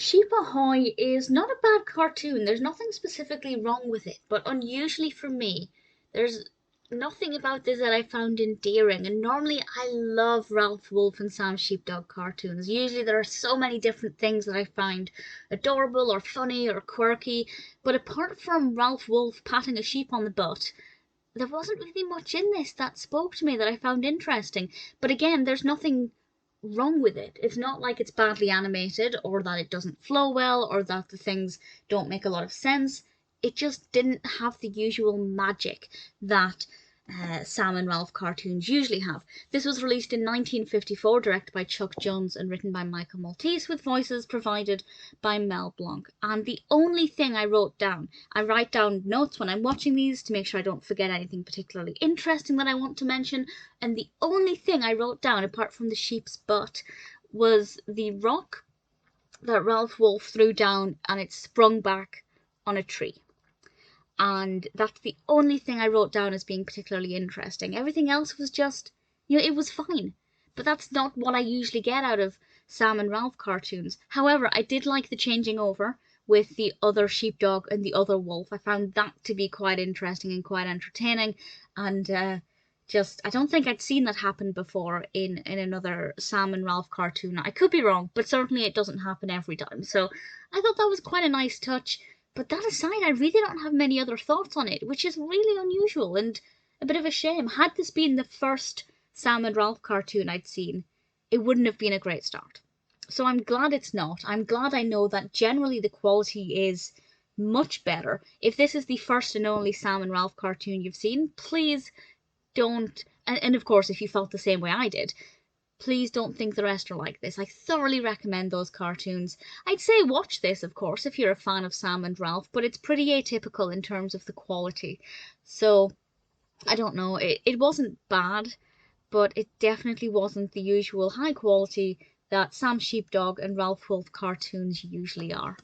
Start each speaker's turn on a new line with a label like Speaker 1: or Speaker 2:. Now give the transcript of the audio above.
Speaker 1: Sheep Ahoy is not a bad cartoon. There's nothing specifically wrong with it, but unusually for me, there's nothing about this that I found endearing. And normally I love Ralph Wolf and Sam Sheepdog cartoons. Usually there are so many different things that I find adorable or funny or quirky, but apart from Ralph Wolf patting a sheep on the butt, there wasn't really much in this that spoke to me that I found interesting. But again, there's nothing wrong with it. It's not like it's badly animated or that it doesn't flow well or that the things don't make a lot of sense. It just didn't have the usual magic that Sam and Ralph cartoons usually have. This was released in 1954, directed by Chuck Jones and written by Michael Maltese, with voices provided by Mel Blanc. And the only thing I wrote down, I write down notes when I'm watching these to make sure I don't forget anything particularly interesting that I want to mention, and the only thing I wrote down, apart from the sheep's butt, was the rock that Ralph Wolf threw down and it sprung back on a tree. And that's the only thing I wrote down as being particularly interesting. Everything else was just, it was fine. But that's not what I usually get out of Sam and Ralph cartoons. However, I did like the changing over with the other sheepdog and the other wolf. I found that to be quite interesting and quite entertaining. And I don't think I'd seen that happen before in another Sam and Ralph cartoon. I could be wrong, but certainly it doesn't happen every time. So I thought that was quite a nice touch. But that aside, I really don't have many other thoughts on it, which is really unusual and a bit of a shame. Had this been the first Sam and Ralph cartoon I'd seen, it wouldn't have been a great start. So I'm glad it's not. I'm glad I know that generally the quality is much better. If this is the first and only Sam and Ralph cartoon you've seen, please don't, and of course if you felt the same way I did, please don't think the rest are like this. I thoroughly recommend those cartoons. I'd say watch this, of course, if you're a fan of Sam and Ralph, but it's pretty atypical in terms of the quality. So, I don't know, it wasn't bad, but it definitely wasn't the usual high quality that Sam Sheepdog and Ralph Wolf cartoons usually are.